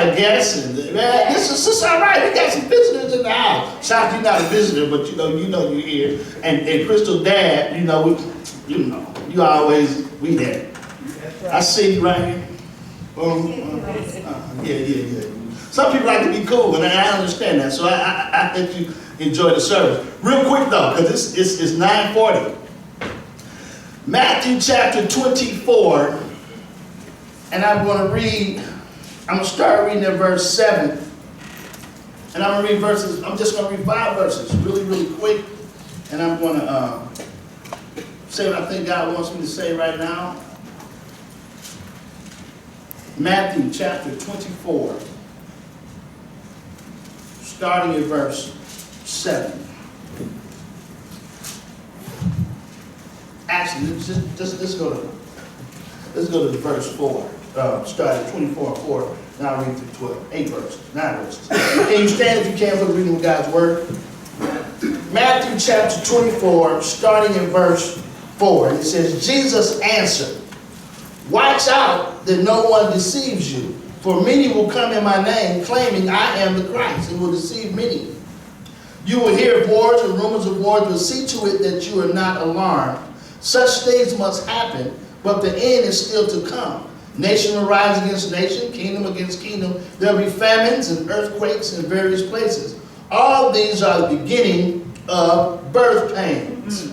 got a guest, and man, this is all right. We got some visitors in the house. Shout you're not a visitor, but you know you're here. And Crystal Dad, you always we there. I see you right here. Yeah. Some people like to be cool, and I understand that. So I think you enjoy the service. Real quick though, because it's 9:40. Matthew chapter 24, and I'm going to start reading at verse 7. And I'm just going to read 5 verses really, really quick. And I'm going to say what I think God wants me to say right now. Matthew chapter 24, starting at verse 7. Actually, let's go to verse 4. Start at 24 and 4. Now I'll read through 12. 8 verses, 9 verses. Can you stand if you can for the reading of God's word? Matthew chapter 24, starting in verse 4. It says, Jesus answered, "Watch out that no one deceives you, for many will come in my name, claiming I am the Christ, and will deceive many. You will hear of wars and rumors of wars, but see to it that you are not alarmed. Such things must happen, but the end is still to come. Nation will rise against nation, kingdom against kingdom. There will be famines and earthquakes in various places. All these are the beginning of birth pains.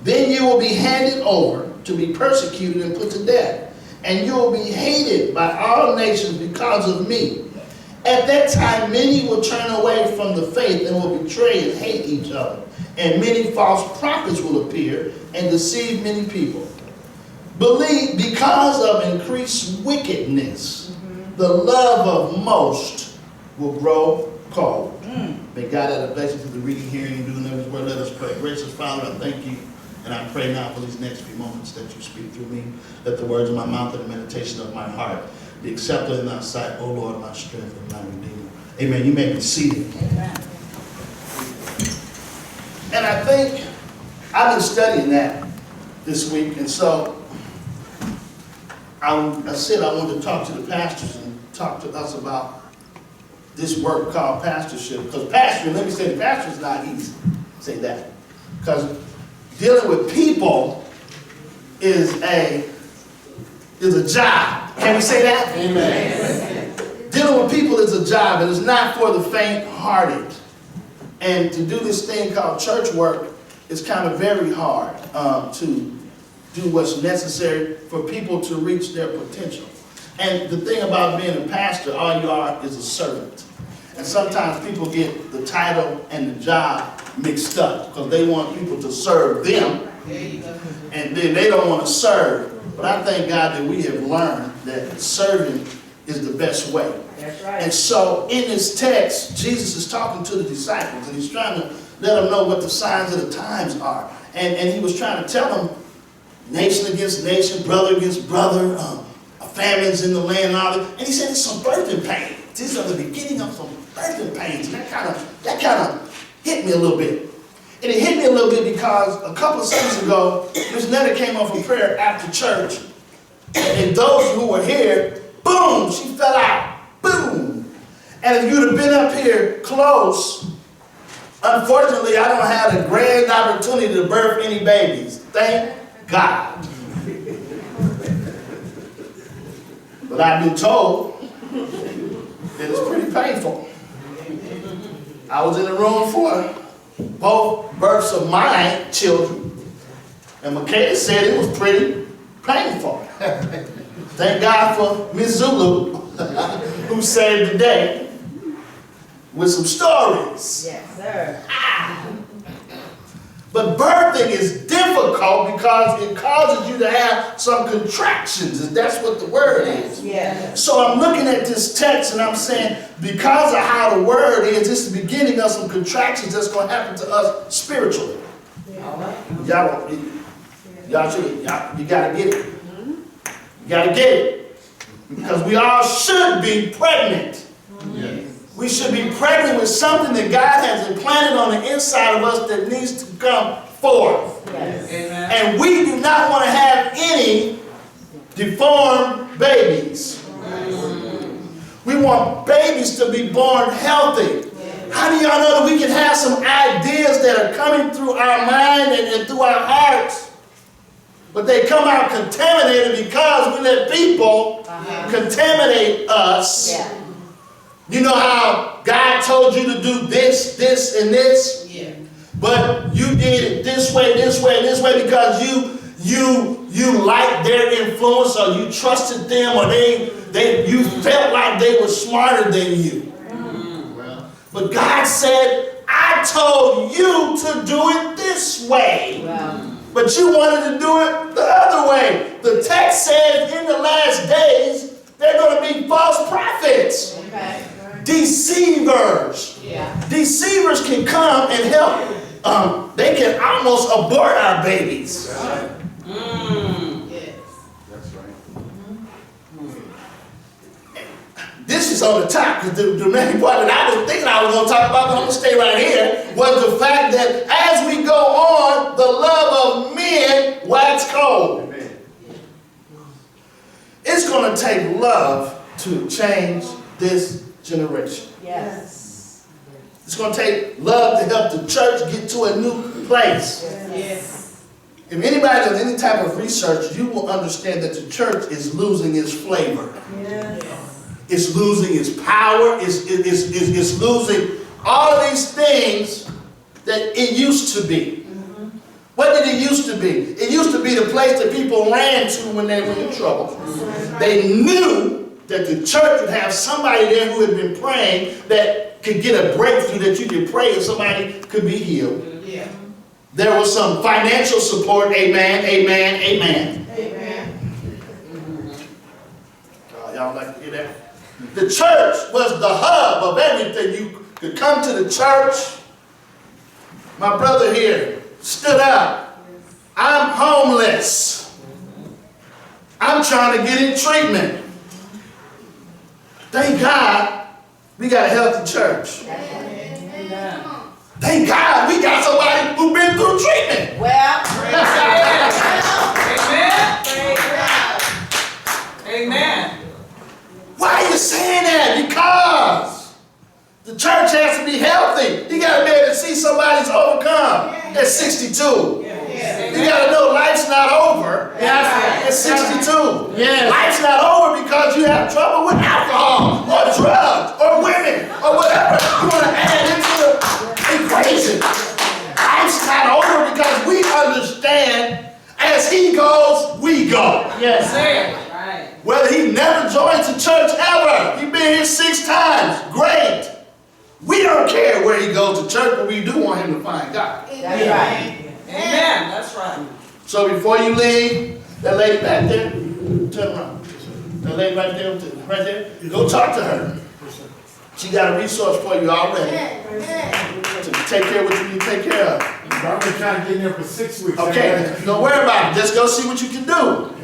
Then you will be handed over to be persecuted and put to death, and you will be hated by all nations because of me. At that time, many will turn away from the faith and will betray and hate each other. And many false prophets will appear and deceive many people. Because of increased wickedness, the love of most will grow cold." May God add a blessing to the reading, hearing, and doing of his word. Let us pray. Gracious Father, I thank you. And I pray now for these next few moments that you speak through me. Let the words of my mouth and the meditation of my heart be accepted in thy sight, O Lord, my strength and my redeemer. Amen. You may be seated. Amen. And I think I've been studying that this week. And so I said I wanted to talk to the pastors and talk to us about this work called pastorship. Because pastoring, let me say, the pastor is not easy. Say that. Because dealing with people is a job. Can we say that? Amen. Dealing with people is a job, and it's not for the faint-hearted. And to do this thing called church work is kind of very hard to do what's necessary for people to reach their potential. And the thing about being a pastor, all you are is a servant. And sometimes people get the title and the job mixed up because they want people to serve them, and then they don't want to serve. But I thank God that we have learned that serving is the best way. That's right. And so in this text, Jesus is talking to the disciples, and he's trying to let them know what the signs of the times are. And he was trying to tell them nation against nation, brother against brother, famines in the land and all that. And he said it's some birthing pains. These are the beginning of some birthing pains. And that kind of hit me a little bit. And it hit me a little bit because a couple of Sundays ago, Miss Netta came up for prayer after church. And those who were here, boom, she fell out. Boom. And if you'd have been up here close, unfortunately, I don't have a grand opportunity to birth any babies. Thank God. But I've been told that it's pretty painful. I was in the room for both births of my children, and Michaela said it was pretty painful. Thank God for Miss Zulu, who saved the day with some stories. Yes, sir. But birthing is difficult because it causes you to have some contractions, and that's what the word is. Yeah. So I'm looking at this text and I'm saying, because of how the word is, it's the beginning of some contractions that's going to happen to us spiritually. Yeah. Y'all you got to get it. You got to get it. Because we all should be pregnant. Yes. We should be pregnant with something that God has implanted on the inside of us that needs to come forth. Yes. And we do not want to have any deformed babies. We want babies to be born healthy. How do y'all know that we can have some ideas that are coming through our mind and through our hearts, but they come out contaminated because we let people contaminate us? Yeah. You know how God told you to do this, this, and this? Yeah. But you did it this way, this way, and this way because you liked their influence, or you trusted them, or you felt like they were smarter than you. But God said, I told you to do it this way. Wow. But you wanted to do it the other way. The text says in the last days, there are going to be false prophets. Okay. Deceivers. Yeah. Deceivers can come and help. They can almost abort our babies. Right. Yes. That's right. This is on the top, because the main part that I was thinking I was going to talk about, but I'm going to stay right here, was the fact that as we go on, the love of men wax cold. Amen. It's going to take love to change this generation. Yes. It's going to take love to help the church get to a new place. Yes. If anybody does any type of research, you will understand that the church is losing its flavor. Yes. It's losing its power. It's losing all of these things that it used to be. Mm-hmm. What did it used to be? It used to be the place that people ran to when they were in trouble. Mm-hmm. They knew that the church would have somebody there who had been praying that could get a breakthrough, that you could pray and somebody could be healed. Yeah. There was some financial support. Amen, amen, amen. Amen. Oh, y'all like to hear that? The church was the hub of everything. You could come to the church. My brother here stood up. I'm homeless. I'm trying to get in treatment. Thank God we got a healthy church. Thank God we got somebody who's been through treatment. Well, amen. Amen. Why are you saying that? Because the church has to be healthy. You got to be able to see somebody's overcome at 62. You got to know life's not over at 62. Life's not over because you have trouble with alcohol or drugs or women or whatever you want to add into the equation. Life's not over because we understand as he goes, we go. Yes. Whether he never joins the church ever. He's been here 6 times. Great. We don't care where he goes to church, but we do want him to find God. That's right. Amen. That's right. So before you leave, that lady back there, turn around. That lady right there, go talk to her. She got a resource for you already to take care of what you need to take care of. I've been trying to get in there for 6 weeks. Okay, don't worry about it. Just go see what you can do.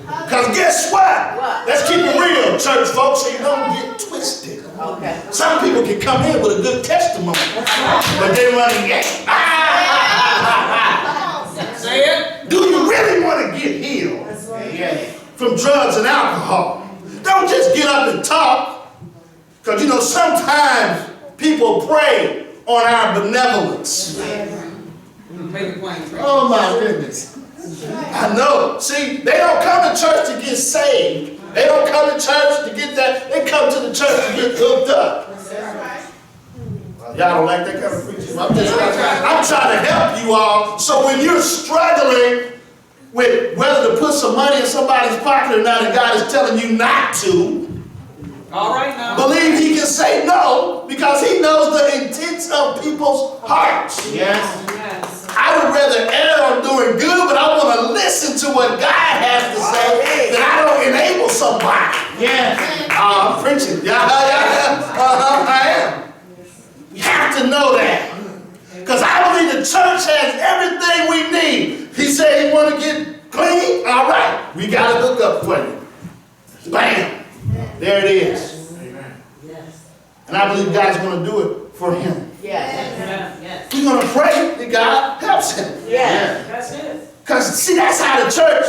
Because guess what? Let's keep it real, church folks, so you don't get twisted. Okay. Some people can come in with a good testimony, but they run and get. Say it. Do you really want to get healed from drugs and alcohol? Don't just get up and talk, because you know sometimes people prey on our benevolence. Oh my goodness. I know. See, they don't come to church to get saved. They don't come to church to get that. They come to the church to get hooked up. Well, y'all don't like that kind of preaching. I'm trying to help you all. So when you're struggling with whether to put some money in somebody's pocket or not, and God is telling you not to, all right now, believe he can say no because he knows the intents of people's hearts. Yes. I would rather err on doing good, but I want to listen to what God has to say, that I don't enable somebody. Yes. I'm preaching. I am. You have to know that. Because I believe the church has everything we need. He said he want to get clean? All right. We got to hook up for you. Bam. There it is. Amen. And I believe God's going to do it for him. Yes. We're going to pray that God helps him. Yes. That's it. Because, see, that's how the church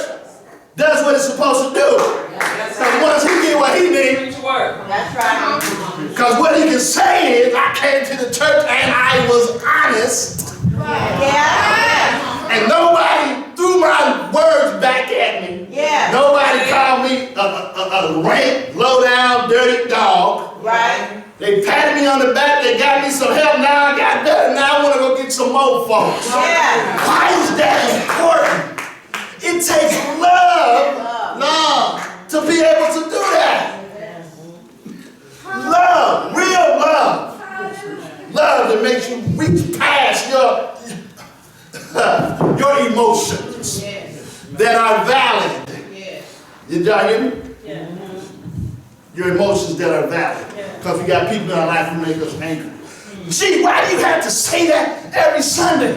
does what it's supposed to do. Because once he get what he needs, That's right. because what he can say is, I came to the church and I was honest. Yeah. And nobody threw my words back at me. Yeah. Nobody called me a rank, low down, dirty dog. Right. They patted me on the back, they got me some help, now I got better, now I want to go get some more folks. Yeah. Why is that important? It takes love to be able to do that. Love, real love. Love that makes you reach past your emotions that are valid. Did y'all hear me? Your emotions that are valid. Because we got people in our life who make us angry. Gee, why do you have to say that every Sunday?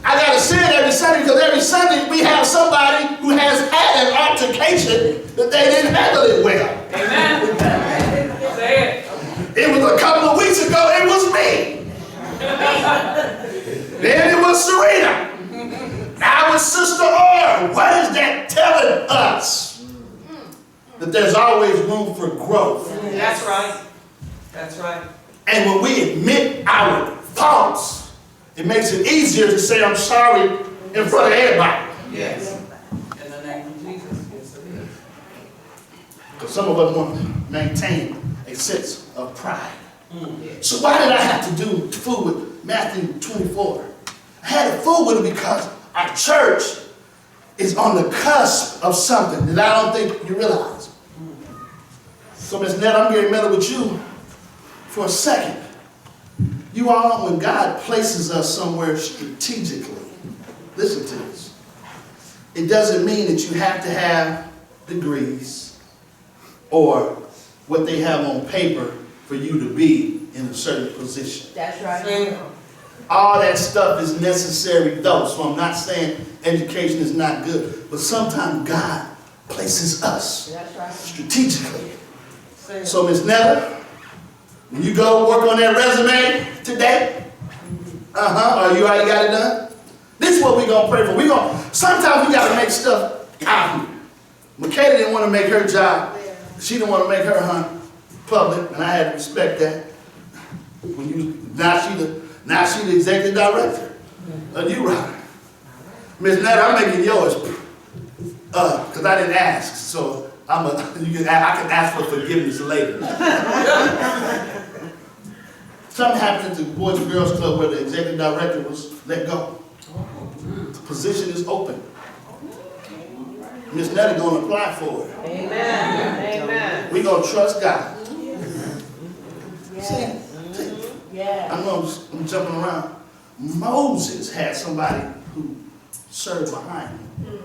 I got to say it every Sunday because every Sunday we have somebody who has had an altercation that they didn't handle it well. Amen. Say it. It was a couple of weeks ago, it was me. Then it was Serena. Now it's Sister Orr. What is that telling us? That there's always room for growth. That's right. That's right. And when we admit our faults, it makes it easier to say I'm sorry in front of everybody. Yes. In the name of Jesus. Yes, it is. Because some of us want to maintain a sense of pride. So why did I have to do food with Matthew 24? I had to fool with it because our church is on the cusp of something that I don't think you realize. So Ms. Nett, I'm getting metal with you for a second. You all, when God places us somewhere strategically, listen to this. It doesn't mean that you have to have degrees or what they have on paper for you to be in a certain position. That's right. Say it. All that stuff is necessary though, so I'm not saying education is not good, but sometimes God places us That's right. strategically. Say it. So Ms. Netta, when you go work on that resume today, or you already got it done, this is what we're going to pray for. Sometimes we got to make stuff out here. Makeda didn't want to make her job. She didn't want to make her hunt public, and I had to respect that. Now she the executive director of U-Ride. Ms. Netta, I'm making yours because I didn't ask, so I can ask for forgiveness later. Something happened at the Boys and Girls Club where the executive director was let go. The position is open. Ms. Netta going to apply for it. Amen. Amen. We're going to trust God. Yeah. Yeah. I'm jumping around. Moses had somebody who served behind him.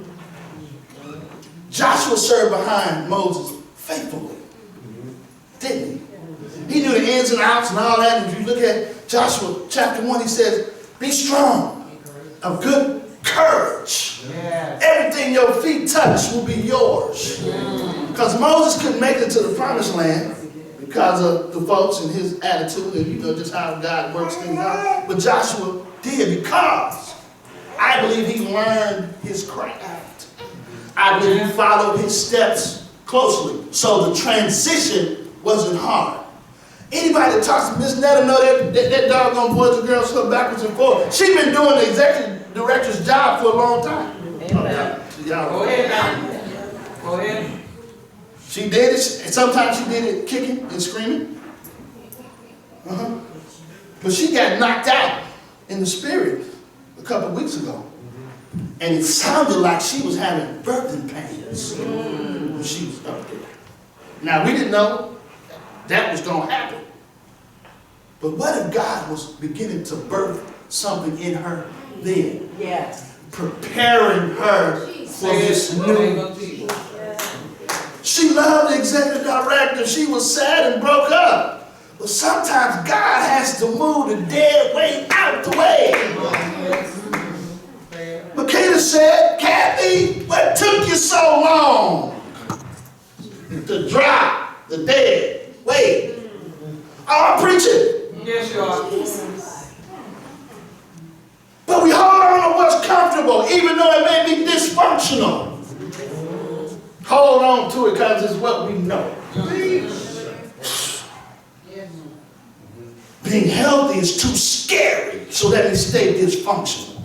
Joshua served behind Moses faithfully, didn't he? He knew the ins and outs and all that. And if you look at Joshua chapter 1, he says, be strong, of good courage. Yes. Everything your feet touch will be yours. Because Moses couldn't make it to the promised land because of the folks and his attitude and just how God works things out. But Joshua did because I believe he learned his craft. I believe he followed his steps closely. So the transition wasn't hard. Anybody that talks to Miss Netta know that doggone Boys and Girls Club backwards and forwards. She's been doing the executive director's job for a long time. Amen. Go ahead now. Go ahead. She did it, and sometimes she did it kicking and screaming. But she got knocked out in the spirit a couple of weeks ago. And it sounded like she was having birthing pains when she was up there. Now, we didn't know that was going to happen. But what if God was beginning to birth something in her then? Yes. Preparing her for this In the name new. of Jesus. She loved the executive director. She was sad and broke up. But sometimes God has to move the dead weight out the way. Makeda said, Kathy, what took you so long to drop the dead weight? Oh, I'm preaching. Yes, you are. But we hold on to what's comfortable, even though it may be dysfunctional. hold on to it because it's what we know. Being healthy is too scary, so let me stay dysfunctional.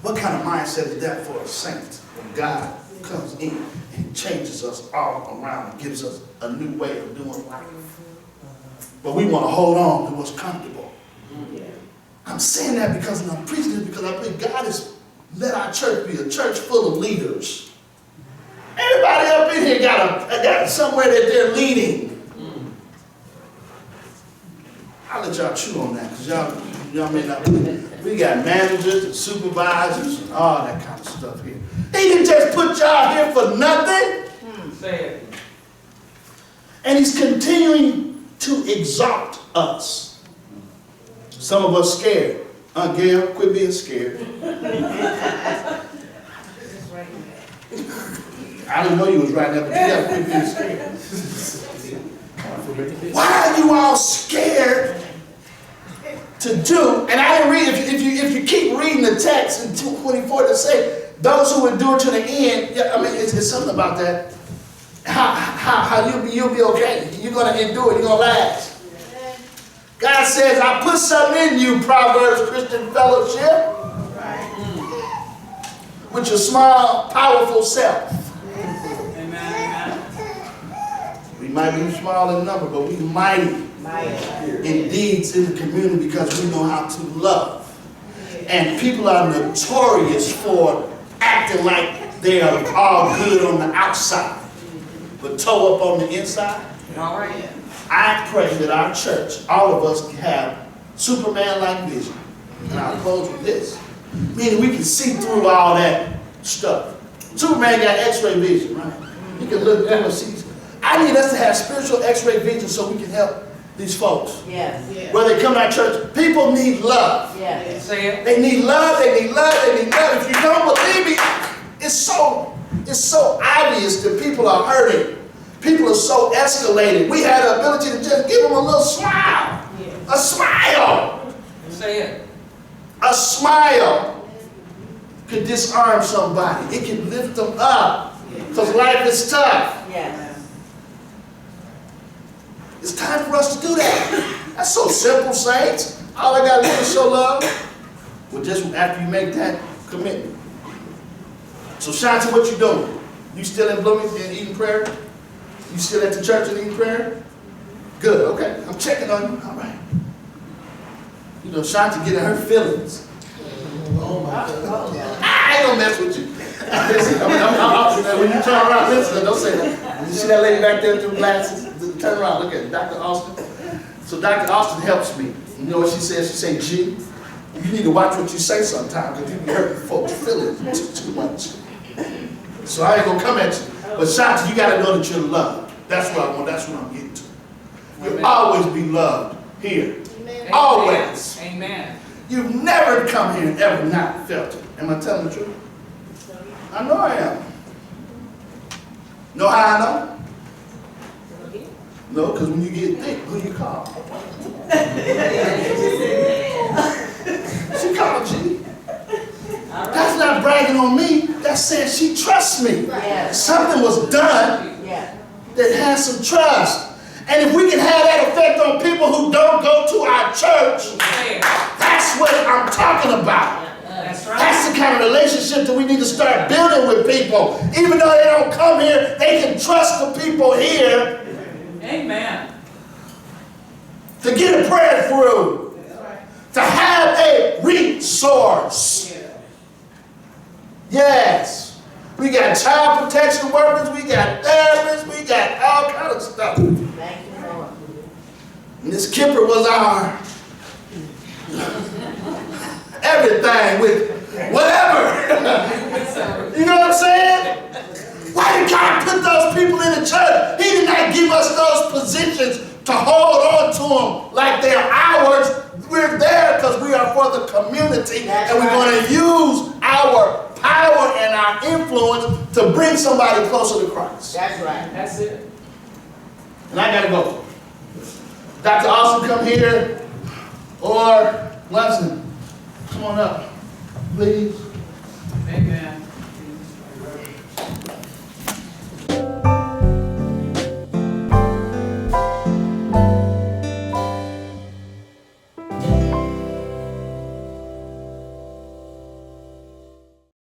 What kind of mindset is that for a saint when God comes in and changes us all around and gives us a new way of doing life? But we want to hold on to what's comfortable. I'm saying that because I'm preaching this because I believe God has let our church be a church full of leaders. Everybody up in here got somewhere that they're leading. I'll let y'all chew on that because y'all may not. We got managers and supervisors and all that kind of stuff here. He didn't just put y'all here for nothing. Say it. And he's continuing to exalt us. Some of us scared. Gail, quit being scared. I didn't know you was right there, but you gotta quit being scared. Why are you all scared to do? And I didn't read, if you keep reading the text in 2:24 to say, those who endure to the end, I mean, it's something about that. How you'll be okay. You're going to endure, you're going to last. God says, I put something in you, Proverbs Christian Fellowship, with your small, powerful self. We might be small in number, but we mighty in deeds in the community because we know how to love. And people are notorious for acting like they are all good on the outside, but toe up on the inside. All right. I pray that our church, all of us, can have Superman-like vision. And I'll close with this. Meaning we can see through all that stuff. Superman got X-ray vision, right? He can look through and see. I need us to have spiritual X-ray vision so we can help these folks. Yes. Where they come to our church, people need love. Yes. Say it. They need love, they need love, they need love. If you don't believe me, it's so obvious that people are hurting. People are so escalated. We had the ability to just give them a little smile. A smile. Say it. A smile could disarm somebody. It can lift them up. Because life is tough. Yes. It's time for us to do that. That's so simple, saints. All I got to do is show love. Well, just after you make that commitment. So, Shanti, what you doing? You still in Bloomington eating prayer? You still at the church and eating prayer? Good, okay. I'm checking on you. All right. You know, Shanti getting her feelings. Oh, my God. I ain't gonna mess with you. Listen, when you turn around, listen, don't say that. You see that lady back there with the glasses? Turn around, look at it. Dr. Austin. So Dr. Austin helps me. You know what she says? She says, G, you need to watch what you say sometimes because you can hurt folks' feelings too much. So I ain't gonna come at you. But Shanti, you gotta know that you're loved. That's what I want, that's what I'm getting to. You'll always be loved here. Amen. Always. Amen. You've never come here and ever not felt it. Am I telling the truth? I know I am. Know how I know? No, because when you get thick, who you call? She called G. That's not bragging on me. That's saying she trusts me. Yes. Something was done Yes. that has some trust. And if we can have that effect on people who don't go to our church, Say it. that's what I'm talking about. That's right. That's the kind of relationship that we need to start building with people. Even though they don't come here, they can trust the people here Amen. to get a prayer through, to have a resource. Yes. We got child protection workers, we got therapists, we got all kind of stuff. Thank you, Lord. And this Kipper was our everything with whatever. You know what I'm saying? Why did God put those people in the church? He did not give us those positions to hold on to them like they're ours. We're there because we are for the community. That's and we're right. going to use our power and our influence to bring somebody closer to Christ. That's right. That's it. And I got to go. Dr. Austin, come here. Or Lunson, come on up, please.